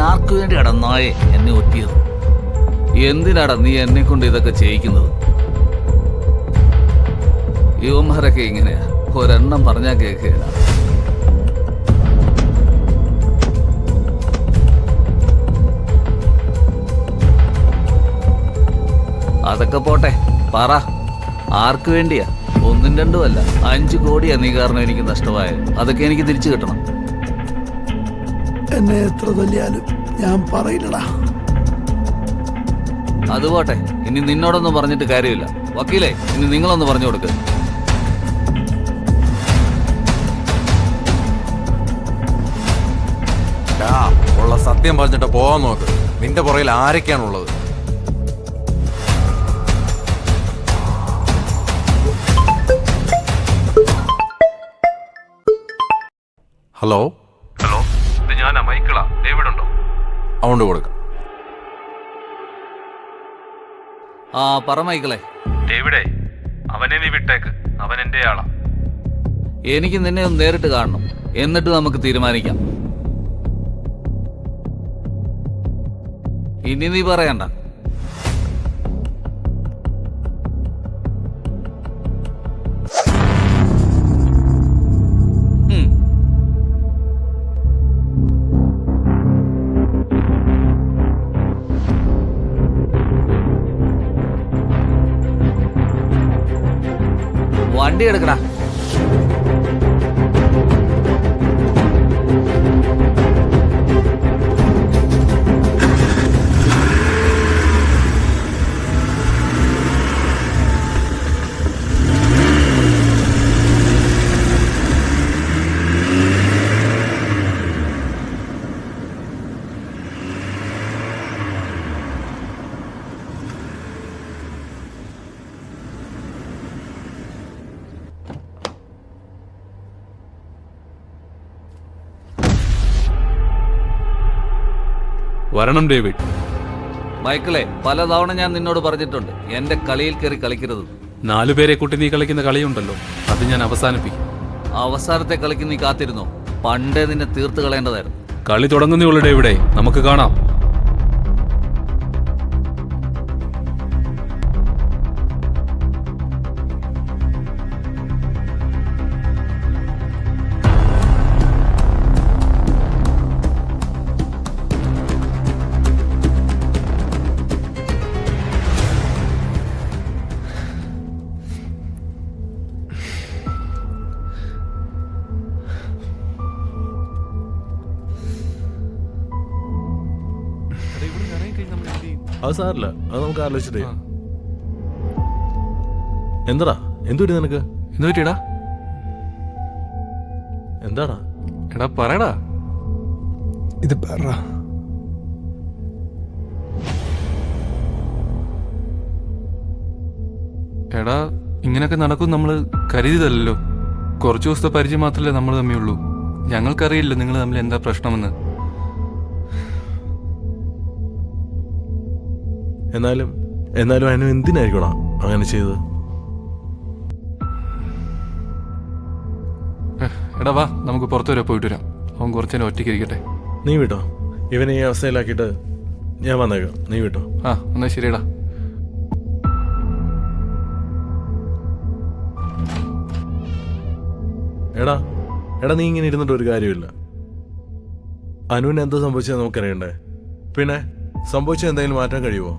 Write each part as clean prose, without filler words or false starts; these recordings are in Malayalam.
ആർക്കു വേണ്ടിയാടാ നായെ എന്നെ ഒറ്റിയത്? എന്തിനാടാ നീ എന്നെ കൊണ്ട് ഇതൊക്കെ ചെയ്യിക്കുന്നത്? യുവന്മാരൊക്കെ ഇങ്ങനെയാ, ഒരെണ്ണം പറഞ്ഞാ കേൾക്കുകയില്ല. അതൊക്കെ പോട്ടെ, പറ, ആർക്കു വേണ്ടിയാ? 1 2 അല്ല, 5 കോടിയാ നീ കാരണം എനിക്ക് നഷ്ടമായത്. അതൊക്കെ എനിക്ക് തിരിച്ചു കിട്ടണം. എന്നെ എത്ര തല്ലിയാലും ഞാൻ പറയില്ലടാ. അത് പോട്ടെ, ഇനി നിന്നോടൊന്നും പറഞ്ഞിട്ട് കാര്യമില്ല. വക്കീലേ, ഇനി നിങ്ങളൊന്ന് പറഞ്ഞു കൊടുക്ക്. ഉള്ള സത്യം പറഞ്ഞിട്ട് പോവാൻ നോക്ക്. നിന്റെ പുറകിൽ ആരൊക്കെയാണുള്ളത്? ഹലോ ഹലോ, ഇത് ഞാനാ, മൈക്കിളാ. ഡേവിഡ് ഉണ്ടോ? അതുകൊണ്ട് കൊടുക്കാം. ആ പറ മൈക്കിളെ. ഡേവിഡേ, അവനെ നീ വിട്ടേക്ക്. അവൻ എന്റെ ആളാ. എനിക്ക് നിന്നെ ഒന്ന് നേരിട്ട് കാണണം, എന്നിട്ട് നമുക്ക് തീരുമാനിക്കാം. ഇനി നീ പറയണ്ട. വണ്ടി എടുക്കടാ. വരണം ഡേവിഡ്. മൈക്കിളെ, പലതവണ ഞാൻ നിന്നോട് പറഞ്ഞിട്ടുണ്ട്, എന്റെ കളിയിൽ കയറി കളിക്കരുത്. 4 പേരെ കൂട്ടി നീ കളിക്കുന്ന കളിയുണ്ടല്ലോ, അത് ഞാൻ അവസാനിപ്പിക്കും. അവസാനത്തെ കളിക്ക് നീ കാത്തിരുന്നോ? പണ്ടേ നിന്നെ തീർത്ത് കളയേണ്ടതായിരുന്നു. കളി തുടങ്ങുന്നേ ഉള്ളൂ ഡേവിഡേ, നമുക്ക് കാണാം. അത് സാറില്ല, അത് നമുക്ക് ആലോചിച്ചിട്ടേ. എന്താടാ, എന്തുപറ്റി നിനക്ക്? എന്തു പറ്റിയടാ? എന്താടാ? എടാ പറയടാ. ഇത് പറ. എടാ, ഇങ്ങനൊക്കെ നടക്കും നമ്മൾ കരുതിയതല്ലോ. കുറച്ചു ദിവസത്തെ പരിചയം മാത്രമല്ലേ നമ്മൾ തമ്മിലുള്ളൂ. ഞങ്ങൾക്കറിയില്ല നിങ്ങൾ തമ്മിൽ എന്താ പ്രശ്നമെന്ന്. എന്നാലും അനു എന്തിനായിരിക്കടാ അങ്ങനെ ചെയ്തത്? എടാ വാ, നമുക്ക് പുറത്തു വരെ പോയിട്ട് വരാം. അവൻ കുറച്ചേരം ഒറ്റയ്ക്ക് ഇരിക്കട്ടെ. നീ വിട്ടോ, ഇവനെ ഈ അവസ്ഥയിലാക്കിയിട്ട് ഞാൻ വന്നേക്കാം. നീ വിട്ടോ. ആ എന്നാ ശരിയടാ. എടാ നീ ഇങ്ങനെ ഇരുന്നിട്ട് ഒരു കാര്യമില്ല. അനുവിന് എന്താ സംഭവിച്ചത് നമുക്കറിയണ്ടേ? പിന്നെ സംഭവിച്ചത് എന്തെങ്കിലും മാറ്റാൻ കഴിയുമോ?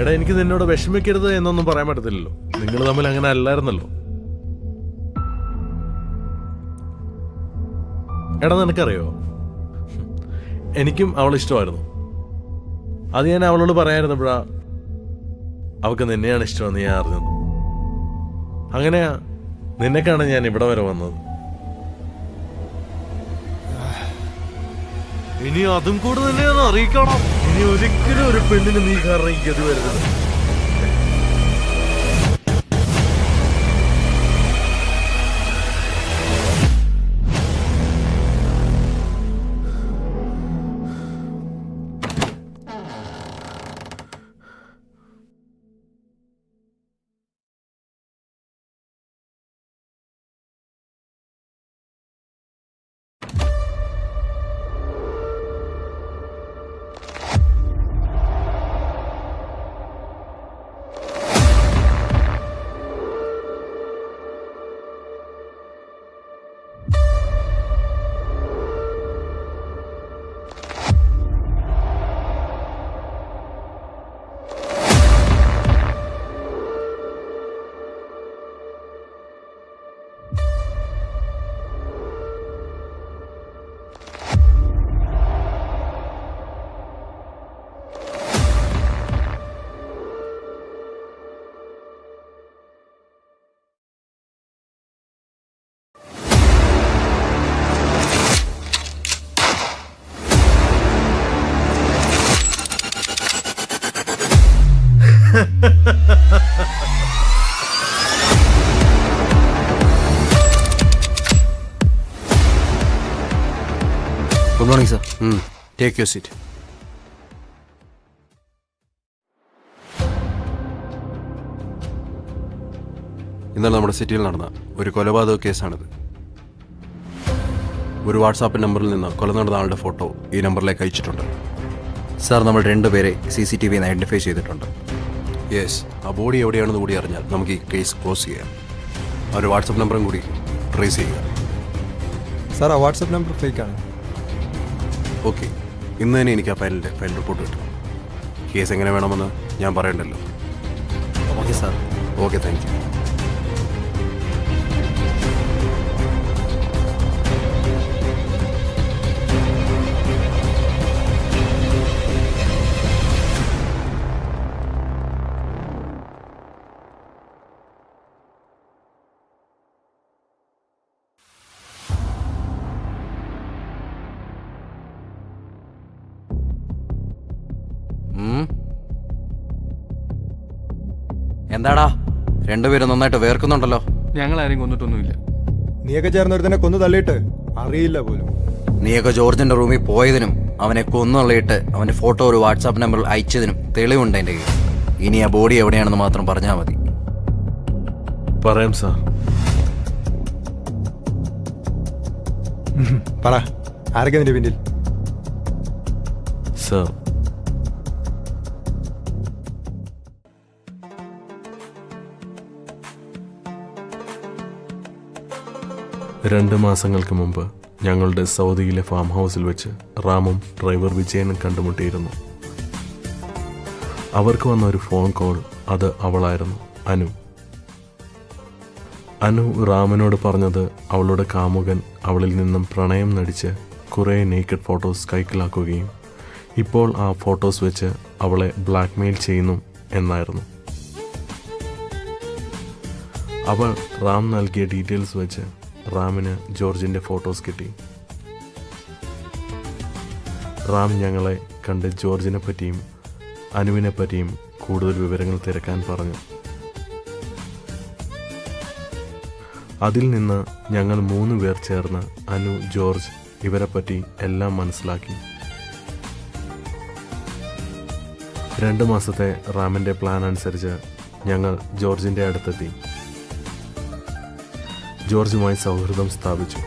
എടാ, എനിക്ക് നിന്നോട് വിഷമിക്കരുത് എന്നൊന്നും പറയാൻ പറ്റത്തില്ലല്ലോ. നിങ്ങൾ തമ്മിൽ അങ്ങനെ അല്ലായിരുന്നല്ലോ. എടാ, നിനക്കറിയോ, എനിക്കും അവളെ ഇഷ്ടമായിരുന്നു. അത് ഞാൻ അവളോട് പറയായിരുന്നപ്പോഴാ അവൾക്ക് നിന്നെയാണ് ഇഷ്ടമെന്ന് ഞാൻ അറിഞ്ഞത്. അങ്ങനെയാ നിന്നെ കാണാൻ ഞാൻ ഇവിടെ വരെ വന്നത്. ഇനി അതും കൂടെ നിന്നെ ഒന്ന് അറിയിക്കണം. ഇനി ഒരിക്കലും ഒരു പെണ്ണിന് നീ കാരണം ഈ ഗതി വരുന്നത്. Good morning sir. Take your seat. ഇന്നലെ നമ്മുടെ സിറ്റിയിൽ നടന്ന ഒരു കൊലപാതക കേസാണിത്. ഒരു വാട്സാപ്പ് നമ്പറിൽ നിന്ന് കൊല നടന്ന ആളുടെ ഫോട്ടോ ഈ നമ്പറിലേക്ക് അയച്ചിട്ടുണ്ട്. സാർ, നമ്മൾ 2 പേരെ CCTV ഐഡന്റിഫൈ ചെയ്തിട്ടുണ്ട്. യെസ്, ആ ബോഡി എവിടെയാണെന്ന് കൂടി അറിഞ്ഞാൽ നമുക്ക് ഈ കേസ് ക്ലോസ് ചെയ്യാം. ആ ഒരു വാട്സാപ്പ് നമ്പറും കൂടി ട്രേസ് ചെയ്യുക. സാർ, ആ വാട്സപ്പ് നമ്പർ ഫേക്കാണ്. ഓക്കെ, ഇന്ന് തന്നെ എനിക്ക് ആ ഫയൽ റിപ്പോർട്ട് കിട്ടണം. കേസ് എങ്ങനെ വേണമെന്ന് ഞാൻ പറയണ്ടല്ലോ. Okay sir. Okay, thank you. എന്താടാ, 2 പേരും നന്നായിട്ട് വേർക്കുന്നുണ്ടല്ലോ. ഞങ്ങൾ ആരെയും കൊന്നിട്ടൊന്നുമില്ല. നീയൊക്കെ ചേർന്നൊരുത്തനെ കൊന്നു തള്ളിയിട്ട് അറിയില്ല പോലും. നീയൊക്കെ ജോർജിന്റെ റൂമിൽ പോയതിനും അവനെ കൊന്നുള്ളിയിട്ട് അവന്റെ ഫോട്ടോ ഒരു വാട്സാപ്പ് നമ്പറിൽ അയച്ചതിനും തെളിവുണ്ട് എൻ്റെ കയ്യിൽ. ഇനി ആ ബോഡി എവിടെയാണെന്ന് മാത്രം പറഞ്ഞാൽ മതി. പറയാം സാർ. പറ, ആരൊക്കെ നിന്റെ പിന്നിൽ? സാർ, രണ്ട് മാസങ്ങൾക്ക് മുമ്പ് ഞങ്ങളുടെ സൗദിയിലെ ഫാം ഹൗസിൽ വെച്ച് റാമും ഡ്രൈവർ വിജയനും കണ്ടുമുട്ടിയിരുന്നു. അവർക്ക് വന്ന ഒരു ഫോൺ കോൾ, അത് അവളായിരുന്നു, അനു. അനു റാമിനോട് പറഞ്ഞത് അവളുടെ കാമുകൻ അവളിൽ നിന്നും പ്രണയം നടിച്ച് കുറേ നേക്കഡ് ഫോട്ടോസ് കൈക്കലാക്കുകയും ഇപ്പോൾ ആ ഫോട്ടോസ് വെച്ച് അവളെ ബ്ലാക്ക്മെയിൽ ചെയ്യുന്നു എന്നായിരുന്നു. അവൾ റാം നൽകിയ ഡീറ്റെയിൽസ് വെച്ച് റാമിന് ജോർജിൻ്റെ ഫോട്ടോസ് കിട്ടി. റാം ഞങ്ങളെ കണ്ട് ജോർജിനെ പറ്റിയും അനുവിനെ പറ്റിയും കൂടുതൽ വിവരങ്ങൾ തിരക്കാൻ പറഞ്ഞു. അതിൽ നിന്ന് ഞങ്ങൾ 3 പേർ ചേർന്ന് അനു, ജോർജ് ഇവരെ പറ്റി എല്ലാം മനസ്സിലാക്കി. 2 മാസത്തെ റാമിൻ്റെ പ്ലാൻ അനുസരിച്ച് ഞങ്ങൾ ജോർജിൻ്റെ അടുത്തെത്തി. ജോർജുമായി സൗഹൃദം സ്ഥാപിച്ചു.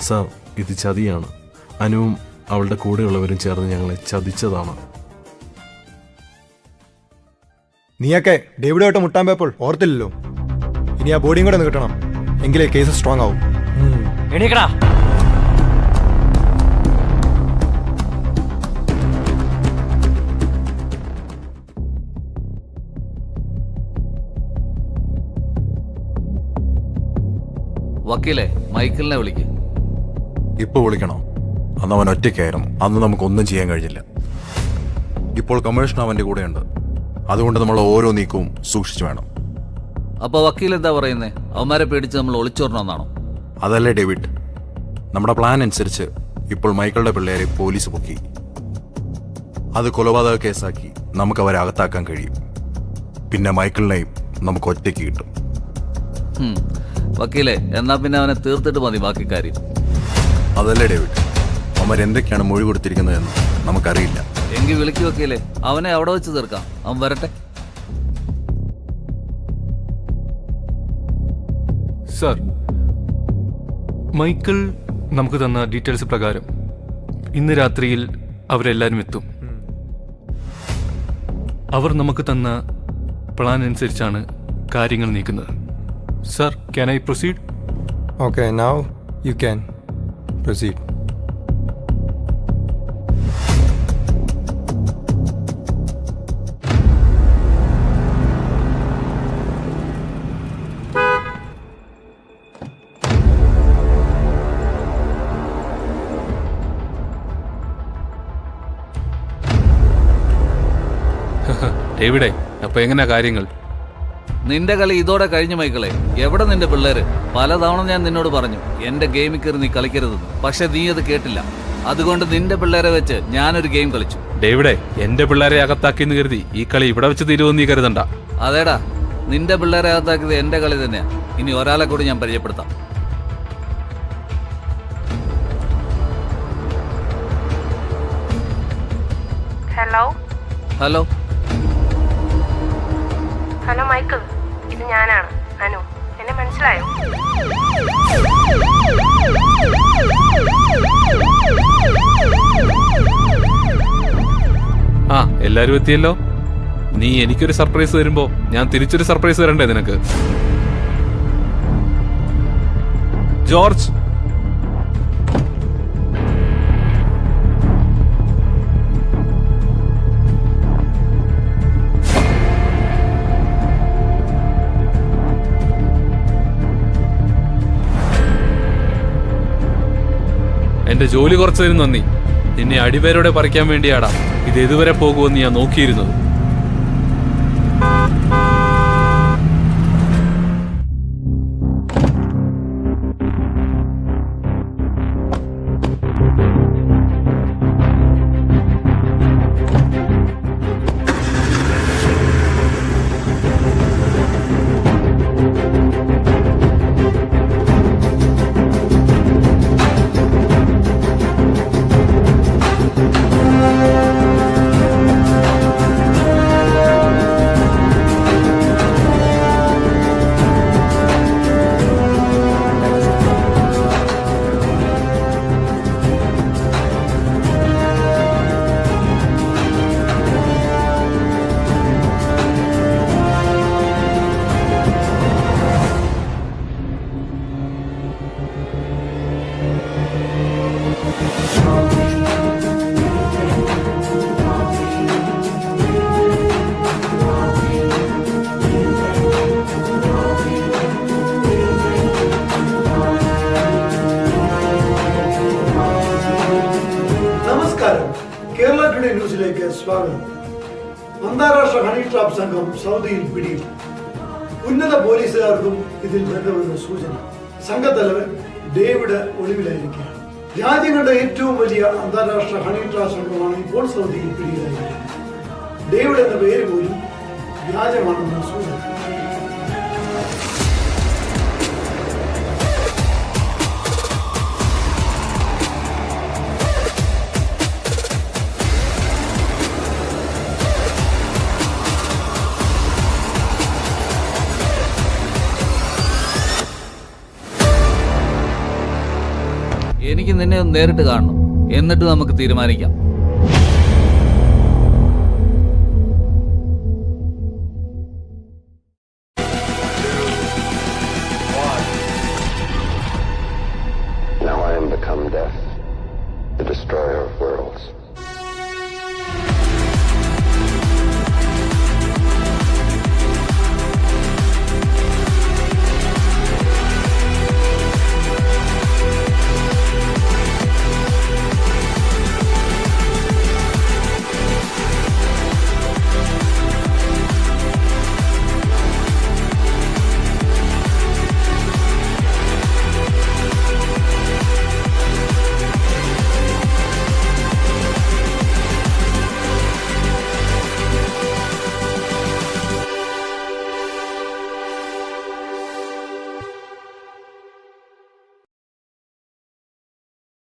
സാർ, ഇത് ചതിയാണ്. അനുവും അവളുടെ കൂടെയുള്ളവരും ചേർന്ന് ഞങ്ങളെ ചതിച്ചതാണ്. നീയൊക്കെ ഡേവിഡുമായിട്ട് മുട്ടാൻ പോയപ്പോൾ ഓർത്തില്ലല്ലോ. ഇനി ആ ബോഡിയും കൂടെ ഒന്ന് കിട്ടണം, എങ്കിലേ കേസ് സ്ട്രോങ് ആവും. എണീക്കടാ. വക്കീലെ, മൈക്കിളിനെ വിളിക്ക്. ഇപ്പോൾ വിളിക്കണോ? അന്ന് അവൻ ഒറ്റയ്ക്കായിരുന്നു. അന്ന് നമുക്കൊന്നും ചെയ്യാൻ കഴിഞ്ഞില്ല. ഇപ്പോൾ കമ്മീഷൻ അവൻ്റെ കൂടെയുണ്ട്. അതുകൊണ്ട് നമ്മൾ ഓരോ നീക്കവും സൂക്ഷിച്ചു വേണം. അപ്പൊ വക്കീൽ എന്താ പറയുന്നേ? അവന്മാരെ പേടിച്ച് നമ്മൾ ഒളിച്ചോടണമെന്നാണോ? അതല്ലേ ഡേവിഡ്, നമ്മുടെ പ്ലാൻ അനുസരിച്ച് ഇപ്പോൾ മൈക്കിളുടെ പിള്ളേരെ പോലീസ് പൊക്കി. അത് കൊലപാതക കേസാക്കി നമുക്ക് അവരെ അകത്താക്കാൻ കഴിയും. പിന്നെ മൈക്കിളിനെയും നമുക്ക് ഒറ്റയ്ക്ക് കിട്ടും. വക്കീലെ, എന്നാ പിന്നെ അവനെ തീർത്തിട്ട് മതി ബാക്കി കാര്യം. അതല്ലേ ഡേവിഡ്, അവരെന്തൊക്കെയാണ് മൊഴി കൊടുത്തിരിക്കുന്നതെന്ന് നമുക്കറിയില്ല. എങ്കിൽ വിളിക്ക് വക്കീലെ, അവനെ അവിടെ വെച്ച് തീർക്കാം. അവൻ വരട്ടെ. സാർ, മൈക്കിൾ നമുക്ക് തന്ന ഡീറ്റെയിൽസ് പ്രകാരം ഇന്ന് രാത്രിയിൽ അവരെല്ലാവരും എത്തും. അവർ നമുക്ക് തന്ന പ്ലാൻ അനുസരിച്ചാണ് കാര്യങ്ങൾ നീക്കുന്നത്. Sir, can I proceed? Okay, now you can proceed. ഡേവിഡേ, അപ്പൊ എങ്ങനെയാ കാര്യങ്ങൾ? നിന്റെ കളി ഇതോടെ കഴിഞ്ഞു മൈക്കിളെ. എവിടെ നിന്റെ പിള്ളേര്? പലതവണ ഞാൻ നിന്നോട് പറഞ്ഞു എന്റെ ഗെയിമിൽ കയറി നീ കളിക്കരുതെന്ന്. പക്ഷെ നീ അത് കേട്ടില്ല. അതുകൊണ്ട് നിന്റെ പിള്ളേരെ വെച്ച് ഞാനൊരു ഗെയിം കളിച്ചു. ഡേവിഡേ, എന്റെ പിള്ളേരെ അകത്താക്കിന്ന് കരുതി ഈ കളി ഇവിടെ വെച്ച് തീരുമെന്ന് നീ കരുതണ്ട. അതേടാ, നിന്റെ പിള്ളേരെ അകത്താക്കിയത് എന്റെ കളി തന്നെയാ. ഇനി ഒരാളെ കൂടി ഞാൻ പരിചയപ്പെടുത്താം. ഹലോ ഹലോ ഹലോ മൈക്കിൾ, ഇത് ഞാനാണ് അനു. എന്നെ മനസ്സിലായോ? ആ, എല്ലാരും എത്തിയല്ലോ. നീ എനിക്കൊരു സർപ്രൈസ് തരുമ്പോ ഞാൻ തിരിച്ചൊരു സർപ്രൈസ് തരണ്ടേ നിനക്ക്? ജോർജ്, എന്റെ ജോലി കുറച്ചതിന് നന്ദി. നിന്നെ അടിവേരോടെ പറിക്കാൻ വേണ്ടിയാടാ ഇത് എതുവരെ പോകുമെന്ന് ഞാൻ നോക്കിയിരുന്നത്. നമസ്കാരം. കേരള ടുഡേ ന്യൂസിലേക്ക് സ്വാഗതം. അന്താരാഷ്ട്ര ഹണി ട്രാപ്പ് സംഘം സൗദിയിൽ പിടിയിൽ. ഉന്നത പോലീസുകാർക്കും ഇതിൽ ബന്ധമെന്ന സൂചന. സംഘത്തലവൻ ഡേവിഡ് ഒളിവിലായിരിക്കുകയാണ്. രാജ്യം കണ്ട ഏറ്റവും വലിയ അന്താരാഷ്ട്ര ഹണി ട്രാപ്പ് സംഘമാണ് ഇപ്പോൾ സൗദിയിൽ പിടിയിലായിരിക്കുന്നത്. ഡേവിഡ് എന്ന പേര് പോലും വ്യാജമാണെന്ന സൂചന. എനിക്ക് നിന്നെ ഒന്ന് നേരിട്ട് കാണണം. എന്നിട്ട് നമുക്ക് തീരുമാനിക്കാം.